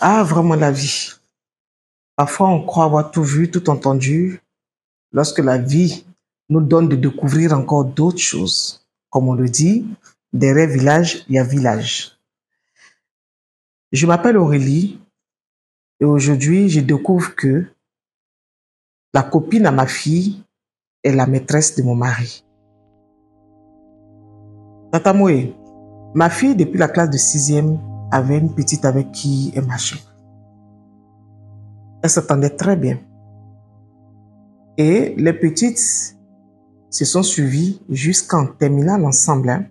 Ah, vraiment la vie. Parfois, on croit avoir tout vu, tout entendu, lorsque la vie nous donne de découvrir encore d'autres choses. Comme on le dit, derrière village, il y a village. Je m'appelle Aurélie et aujourd'hui, je découvre que la copine à ma fille est la maîtresse de mon mari. Tata Moé, ma fille, depuis la classe de 6e, avait une petite avec qui elle marchait. Elle s'entendait très bien. Et les petites se sont suivies jusqu'en terminale ensemble. Hein.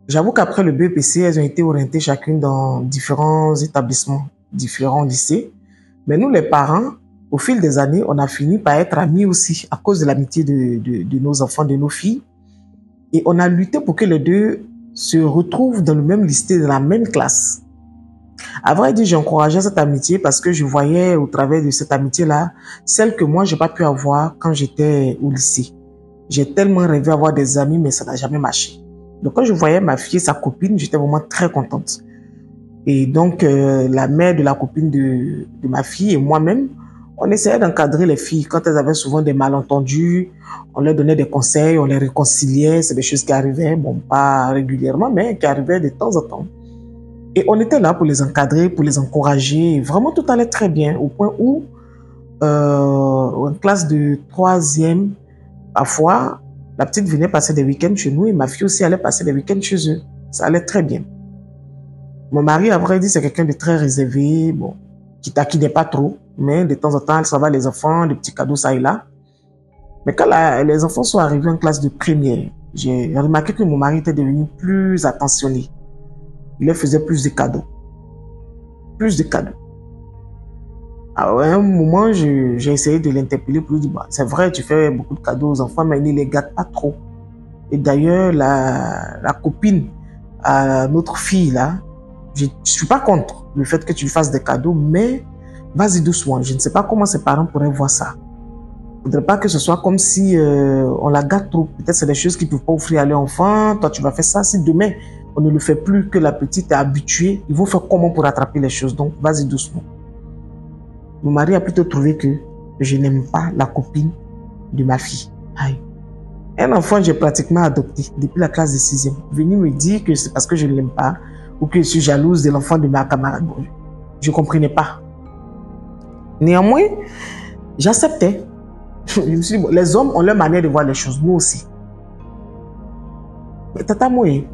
J'avoue qu'après le BEPC, elles ont été orientées chacune dans différents établissements, différents lycées. Mais nous, les parents, au fil des années, on a fini par être amis aussi à cause de l'amitié de nos enfants, de nos filles. Et on a lutté pour que les deux se retrouvent dans le même lycée, dans la même classe. À vrai dire, j'encourageais cette amitié parce que je voyais au travers de cette amitié-là, celle que moi, j'ai pas pu avoir quand j'étais au lycée. J'ai tellement rêvé d'avoir des amis, mais ça n'a jamais marché. Donc, quand je voyais ma fille et sa copine, j'étais vraiment très contente. Et donc, la mère de la copine de ma fille et moi-même, on essayait d'encadrer les filles. Quand elles avaient souvent des malentendus, on leur donnait des conseils, on les réconciliait. C'est des choses qui arrivaient, bon, pas régulièrement, mais qui arrivaient de temps en temps. Et on était là pour les encadrer, pour les encourager. Vraiment, tout allait très bien, au point où, en classe de 3e, parfois, la petite venait passer des week-ends chez nous et ma fille aussi allait passer des week-ends chez eux. Ça allait très bien. Mon mari, à vrai dire, c'est quelqu'un de très réservé, bon, qui taquinait pas trop, mais de temps en temps, ça va les enfants, des petits cadeaux ça et là. Mais quand les enfants sont arrivés en classe de première, j'ai remarqué que mon mari était devenu plus attentionné. Il leur faisait plus de cadeaux. Plus de cadeaux. À un moment, j'ai essayé de l'interpeller pour lui dire, bah, c'est vrai, tu fais beaucoup de cadeaux aux enfants, mais ne les gâte pas trop. Et d'ailleurs, la copine à notre fille, là, je suis pas contre le fait que tu lui fasses des cadeaux, mais vas-y doucement. Je ne sais pas comment ses parents pourraient voir ça. Il ne faudrait pas que ce soit comme si on la gâte trop. Peut-être c'est des choses qu'ils ne peuvent pas offrir à leur enfant. Toi, tu vas faire ça. Si demain, on ne le fait plus, que la petite est habituée, ils vont faire comment pour rattraper les choses. Donc, vas-y doucement. Mon mari a plutôt trouvé que je n'aime pas la copine de ma fille. Aïe. Un enfant, j'ai pratiquement adopté depuis la classe de 6e. Venir me dire que c'est parce que je ne l'aime pas ou que je suis jalouse de l'enfant de ma camarade. Bon, je ne comprenais pas. Néanmoins, j'acceptais. Je me suis dit, bon, les hommes ont leur manière de voir les choses, moi aussi. Mais Tata Moé,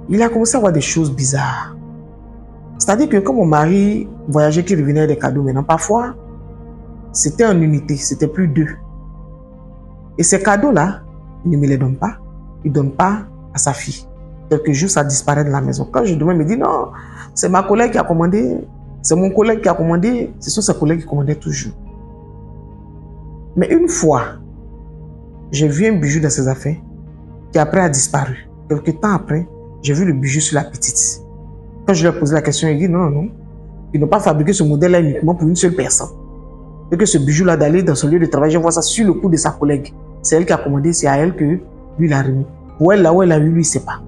il a commencé à voir des choses bizarres. C'est-à-dire que quand mon mari voyageait, qu'il revenait des cadeaux maintenant, parfois, c'était en unité, c'était plus deux. Et ces cadeaux-là, il ne me les donne pas. Il ne donne pas à sa fille. Quelques jours, ça disparaît de la maison. Quand je demande, il me dit non, c'est ma collègue qui a commandé, c'est mon collègue qui a commandé, ce sont ses collègues qui commandaient toujours. Mais une fois, j'ai vu un bijou dans ses affaires qui après a disparu. Quelques temps après, j'ai vu le bijou sur la petite. Quand je lui ai posé la question, il dit non, non, non. Ils n'ont pas fabriqué ce modèle-là uniquement pour une seule personne. Et que ce bijou-là, d'aller dans son lieu de travail, je vois ça sur le cou de sa collègue. C'est elle qui a commandé, c'est à elle que lui l'a remis. Où elle, là où elle a eu, lui, il ne sait pas.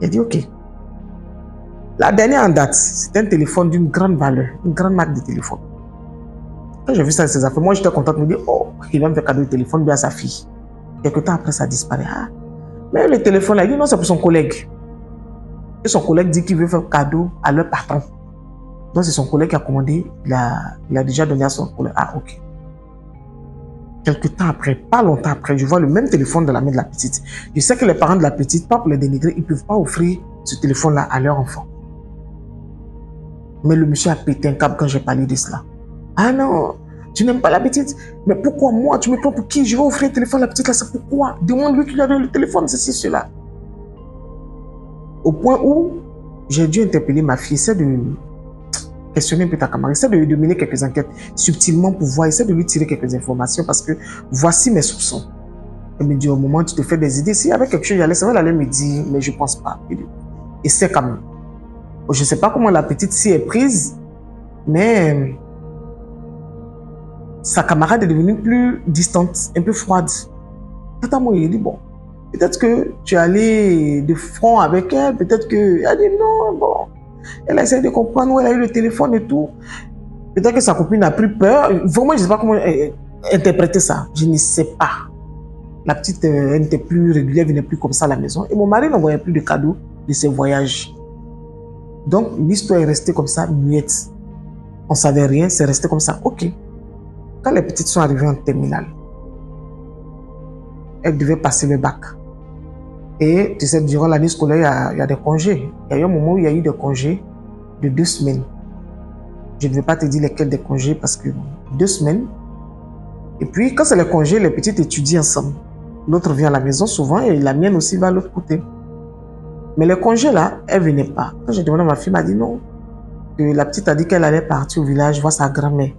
Il a dit ok. La dernière en date, c'était un téléphone d'une grande valeur, une grande marque de téléphone. Quand j'ai vu ça dans ses affaires, moi j'étais content de me dire, oh, il va me faire cadeau de téléphone bien à sa fille. Quelques temps après, ça disparaît. Ah. Mais le téléphone là, il dit non, c'est pour son collègue. Et son collègue dit qu'il veut faire cadeau à leur patron. Donc c'est son collègue qui a commandé, il a déjà donné à son collègue. Ah, ok. Quelques temps après, pas longtemps après, je vois le même téléphone dans la main de la petite. Je sais que les parents de la petite, pas pour les dénigrer, ils ne peuvent pas offrir ce téléphone-là à leur enfant. Mais le monsieur a pété un câble quand j'ai parlé de cela. Ah non, tu n'aimes pas la petite. Mais pourquoi moi? Tu me prends pour qui? Je vais offrir le téléphone à la petite là, c'est pourquoi? Demande-lui qu'il a donné le téléphone, ceci, cela. Au point où j'ai dû interpeller ma fille, essaie de questionner un peu ta camarade, essaie de mener quelques enquêtes subtilement pour voir, essaie de lui tirer quelques informations parce que voici mes soupçons. Elle me dit au moment où tu te fais des idées, s'il y avait quelque chose, c'est vrai, elle allait me dire, mais je ne pense pas. Essaie quand même. Je ne sais pas comment la petite s'y est prise, mais sa camarade est devenue plus distante, un peu froide. Tata Moé, il dit, bon, Peut-être que tu es allé de front avec elle. Peut-être que... Elle a dit non, bon. Elle a essayé de comprendre où elle a eu le téléphone et tout. Peut-être que sa copine a pris peur. Vraiment, je ne sais pas comment interpréter ça. Je ne sais pas. La petite, elle n'était plus régulière, elle venait plus comme ça à la maison. Et mon mari n'envoyait plus de cadeaux de ses voyages. Donc, l'histoire est restée comme ça, muette. On ne savait rien, c'est resté comme ça. Ok. Quand les petites sont arrivées en terminale, elles devaient passer le bac. Et tu sais, durant l'année scolaire, il y a des congés. Il y a eu un moment où il y a eu des congés de 2 semaines. Je ne vais pas te dire lesquels des congés parce que 2 semaines. Et puis, quand c'est les congés, les petites étudient ensemble. L'autre vient à la maison souvent et la mienne aussi va à l'autre côté. Mais les congés là, elle ne venait pas. Quand j'ai demandé à ma fille, elle m'a dit non. Que la petite a dit qu'elle allait partir au village voir sa grand-mère.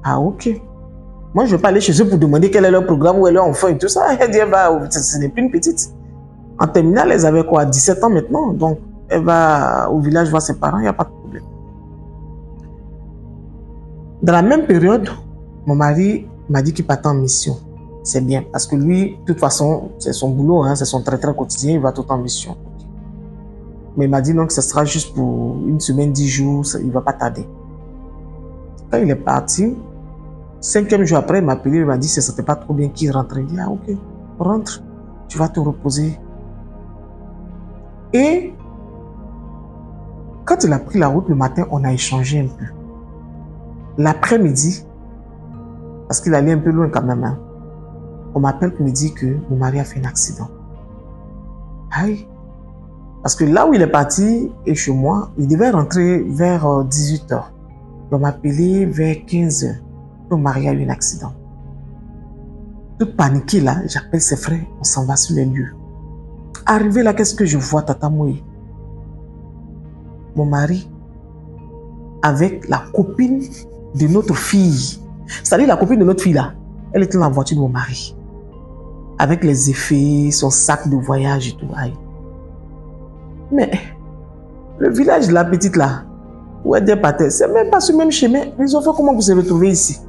Ah, ok. Moi, je ne vais pas aller chez eux pour demander quel est leur programme, où est leur enfant et tout ça. Elle dit, ce n'est plus une petite. En terminale, elle avait quoi, 17 ans maintenant. Donc, elle va au village voir ses parents, il n'y a pas de problème. Dans la même période, mon mari m'a dit qu'il partait en mission. C'est bien, parce que lui, de toute façon, c'est son boulot, hein, c'est son traitement quotidien, il va tout en mission. Mais il m'a dit non, que ce sera juste pour 1 semaine, 10 jours, il ne va pas tarder. Quand il est parti, 5e jour après, il m'a appelé, il m'a dit que ce n'était pas trop bien qu'il rentre. Il dit, ah ok, rentre, tu vas te reposer. Et quand il a pris la route le matin, on a échangé un peu. L'après-midi, parce qu'il allait un peu loin quand même, hein, on m'appelle pour me dire que mon mari a fait un accident. Aïe. Parce que là où il est parti, et chez moi, il devait rentrer vers 18 h. On m'a appelé vers 15 h. Mon mari a eu un accident. Toute paniquée là, j'appelle ses frères, on s'en va sur les lieux. Arrivé là, qu'est-ce que je vois, Tata Moué? Mon mari, avec la copine de notre fille. C'est-à-dire la copine de notre fille là, elle était dans la voiture de mon mari. Avec les effets, son sac de voyage et tout. Aïe. Mais le village de la petite là, où elle est partie, c'est même pas sur le même chemin. Les enfants, comment vous se retrouvez ici?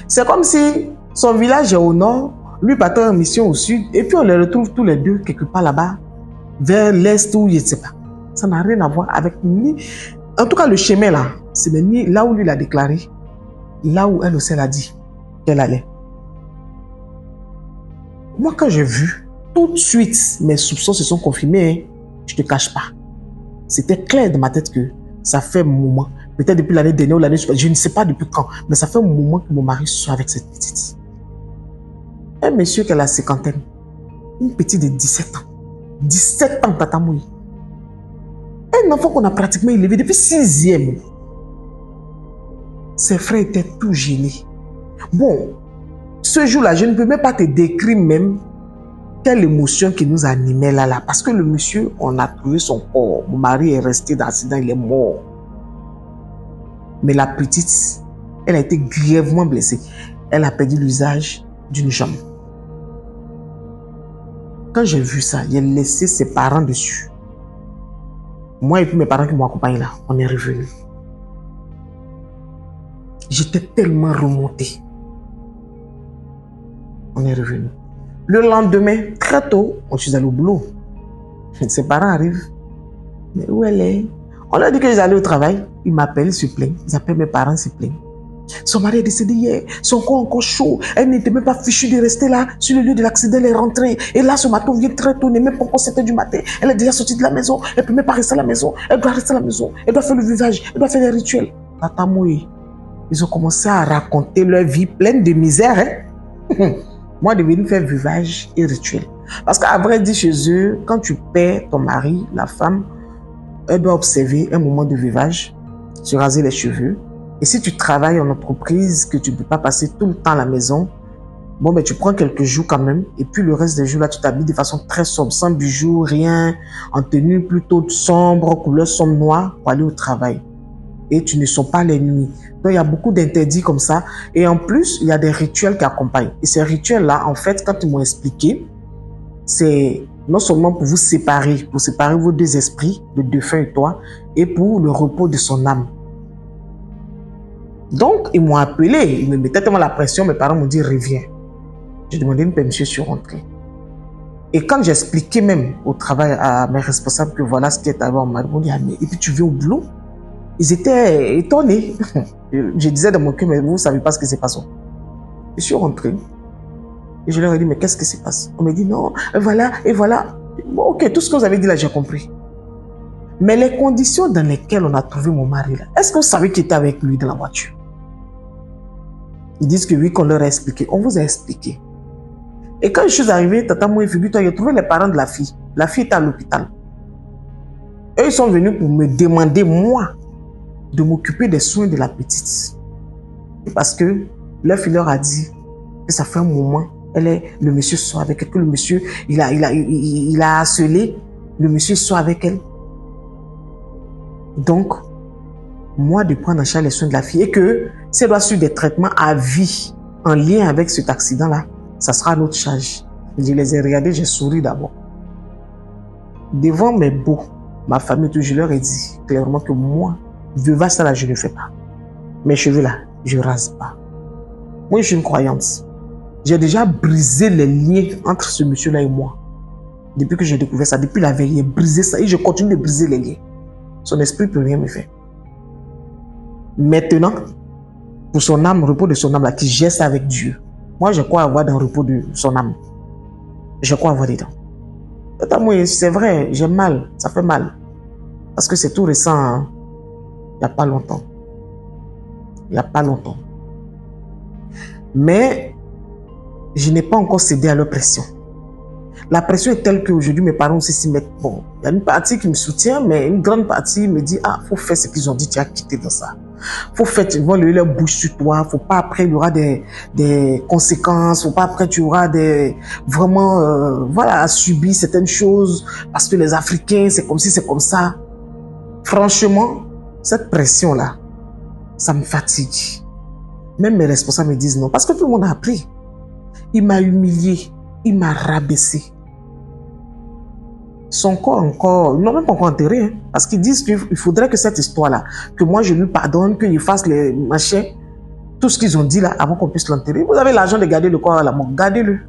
C'est comme si son village est au nord, lui partait en mission au sud, et puis on les retrouve tous les deux quelque part là-bas, vers l'est ou je ne sais pas. Ça n'a rien à voir avec ni... En tout cas, le chemin là, c'est ni là où lui l'a déclaré, là où elle aussi elle a dit qu'elle allait. Moi, quand j'ai vu, tout de suite, mes soupçons se sont confirmés. Hein. Je ne te cache pas. C'était clair dans ma tête que ça fait un moment, peut-être depuis l'année dernière ou l'année suivante, je ne sais pas depuis quand, mais ça fait un moment que mon mari soit avec cette petite. Un monsieur qui a la cinquantaine, une petite de 17 ans. 17 ans, Tata Mouy. Un enfant qu'on a pratiquement élevé depuis 6e. Ses frères étaient tout gênés. Bon, ce jour-là, je ne peux même pas te décrire même quelle émotion qui nous animait là. Parce que le monsieur, on a trouvé son corps. Mon mari est resté dans l'accident, il est mort. Mais la petite, elle a été grièvement blessée. Elle a perdu l'usage d'une jambe. Quand j'ai vu ça, j'ai laissé ses parents dessus. Moi et puis mes parents qui m'ont accompagné là, on est revenus. J'étais tellement remontée. On est revenus. Le lendemain, très tôt, on suis allé au boulot. Ses parents arrivent. Mais où elle est? On leur dit que j'allais au travail. Ils m'appellent, ils se plaignent. Ils appellent mes parents, ils se plaignent. Son mari est décédé hier. Son corps encore chaud. Elle n'était même pas fichue de rester là. Sur le lieu de l'accident, elle est rentrée. Et là, ce matin, on vient très tôt. On n'est même pas encore 7 h du matin. Elle est déjà sortie de la maison. Elle ne peut même pas rester à la maison. Elle doit rester à la maison. Elle doit faire le visage. Elle doit faire les rituels. Tata Moué, ils ont commencé à raconter leur vie pleine de misère. Hein? Moi, je devais faire vivage et rituel. Parce qu'à vrai dire, chez eux, quand tu perds ton mari, la femme, elle doit observer un moment de vivage, se raser les cheveux. Et si tu travailles en entreprise, que tu ne peux pas passer tout le temps à la maison, bon, ben, tu prends quelques jours quand même. Et puis le reste des jours, là, tu t'habilles de façon très sobre, sans bijoux, rien, en tenue plutôt sombre, couleur sombre noire, pour aller au travail. Et tu ne sors pas les nuits. Donc, il y a beaucoup d'interdits comme ça. Et en plus, il y a des rituels qui accompagnent. Et ces rituels-là, en fait, quand ils m'ont expliqué, c'est non seulement pour vous séparer, pour séparer vos deux esprits, le défunt et toi, et pour le repos de son âme. Donc, ils m'ont appelé, ils me mettaient tellement la pression, mes parents m'ont dit, reviens. J'ai demandé une permission, je suis rentrée. Et quand j'expliquais même au travail à mes responsables que voilà ce qui est arrivé, on m'a dit, ah, mais et puis tu viens au boulot? Ils étaient étonnés. Je disais dans mon cœur, mais vous ne savez pas ce qui s'est passé. Je suis rentré et je leur ai dit, mais qu'est-ce qui se passe? On m'a dit, non, voilà, et voilà. Bon, ok, tout ce que vous avez dit là, j'ai compris. Mais les conditions dans lesquelles on a trouvé mon mari là, est-ce que vous savez qui était avec lui dans la voiture? Ils disent que oui, qu'on leur a expliqué. On vous a expliqué. Et quand je suis arrivé, Tata Moué, figure-toi, j'ai trouvé les parents de la fille. La fille était à l'hôpital. Eux, ils sont venus pour me demander, moi, de m'occuper des soins de la petite. Parce que leur fille leur a dit que ça fait un moment, le monsieur sort avec elle, que le monsieur, il a harcelé, le monsieur sort avec elle. Donc, moi, de prendre en charge les soins de la fille et que si elle doit suivre des traitements à vie en lien avec cet accident-là, ça sera à notre charge. Je les ai regardés, j'ai souri d'abord. Devant mes beaux, ma famille, je leur ai dit clairement que moi, veuvage, ça là, je ne fais pas. Mes cheveux là, je ne rase pas. Moi, je suis une croyante. J'ai déjà brisé les liens entre ce monsieur-là et moi. Depuis que j'ai découvert ça, depuis la veille, j'ai brisé ça et je continue de briser les liens. Son esprit ne peut rien me faire. Maintenant, pour son âme, repos de son âme, là, qui gère ça avec Dieu. Moi, je crois avoir dans le repos de son âme. Je crois avoir dedans. C'est vrai, j'ai mal, ça fait mal. Parce que c'est tout récent, hein. Il n'y a pas longtemps. Il n'y a pas longtemps. Mais, je n'ai pas encore cédé à leur pression. La pression est telle qu'aujourd'hui, mes parents aussi s'y mettent. Bon, il y a une partie qui me soutient, mais une grande partie me dit, ah, faut faire ce qu'ils ont dit, tu as quitté dans ça. Faut faire, ils vont lever leur bouche sur toi. Faut pas après, il y aura des conséquences. Faut pas après, tu auras vraiment, voilà, à subir certaines choses. Parce que les Africains, c'est comme si, c'est comme ça. Franchement, cette pression-là, ça me fatigue. Même mes responsables me disent non. Parce que tout le monde a appris. Il m'a humilié. Il m'a rabaissé. Son corps encore, ils n'ont même pas encore enterré, hein, parce qu'ils disent qu'il faudrait que cette histoire-là, que moi je lui pardonne, qu'il fasse les machins, tout ce qu'ils ont dit là, avant qu'on puisse l'enterrer. Vous avez l'argent de garder le corps à la mort, gardez-le.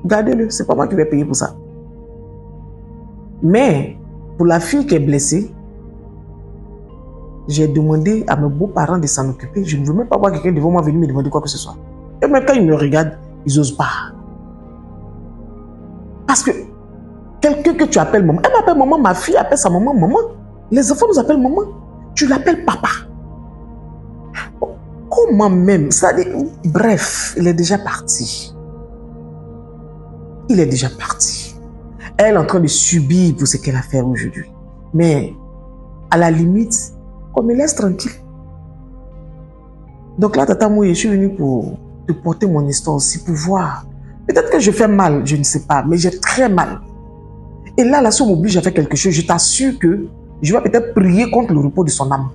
Gardez-le, c'est pas moi qui vais payer pour ça. Mais, pour la fille qui est blessée, j'ai demandé à mes beaux-parents de s'en occuper. Je ne veux même pas voir quelqu'un devant moi venir me demander quoi que ce soit. Et même quand ils me regardent, ils n'osent pas. Parce que quelqu'un que tu appelles maman, elle m'appelle maman, ma fille appelle sa maman maman. Les enfants nous appellent maman. Tu l'appelles papa. Comment même? Bref, il est déjà parti. Il est déjà parti. Elle est en train de subir pour ce qu'elle a fait aujourd'hui. Mais, à la limite, qu'on me laisse tranquille. Donc là, Tata Mouye, je suis venue pour te porter mon histoire aussi, pour voir. Peut-être que je fais mal, je ne sais pas, mais j'ai très mal. Et là, si on m'oblige à faire quelque chose, je t'assure que je vais peut-être prier contre le repos de son âme.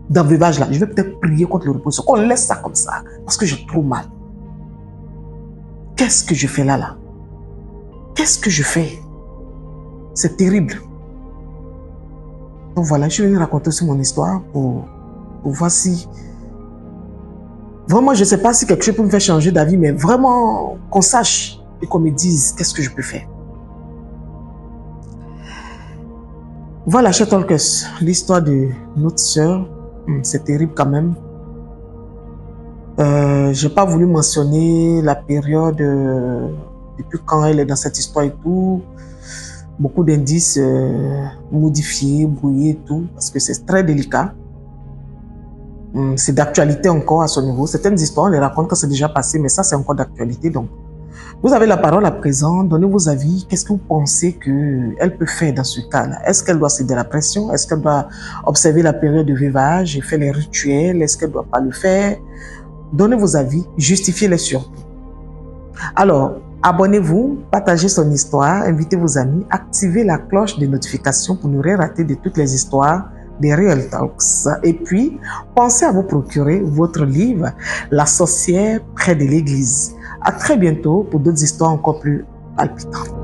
Dans le veuvage là, je vais peut-être prier contre le repos de son âme. Qu'on laisse ça comme ça, parce que j'ai trop mal. Qu'est-ce que je fais là? Qu'est-ce que je fais? C'est terrible. Donc voilà, je suis venu raconter aussi mon histoire pour voir si... Vraiment, je ne sais pas si quelque chose peut me faire changer d'avis, mais vraiment qu'on sache et qu'on me dise qu'est-ce que je peux faire. Voilà, chers Talkers, l'histoire de notre sœur, c'est terrible quand même. Je n'ai pas voulu mentionner la période depuis quand elle est dans cette histoire et tout. Beaucoup d'indices modifiés, brouillés et tout, parce que c'est très délicat. C'est d'actualité encore à son niveau. Certaines histoires, on les raconte quand c'est déjà passé, mais ça, c'est encore d'actualité. Donc, vous avez la parole à présent, donnez vos avis. Qu'est-ce que vous pensez qu'elle peut faire dans ce cas-là? Est-ce qu'elle doit céder à la pression? Est-ce qu'elle doit observer la période de veuvage et faire les rituels? Est-ce qu'elle ne doit pas le faire? Donnez vos avis, justifiez-les surtout. Alors, abonnez-vous, partagez son histoire, invitez vos amis, activez la cloche de notification pour ne rien rater de toutes les histoires des Real Talks. Et puis, pensez à vous procurer votre livre « La sorcière près de l'église ». À très bientôt pour d'autres histoires encore plus palpitantes.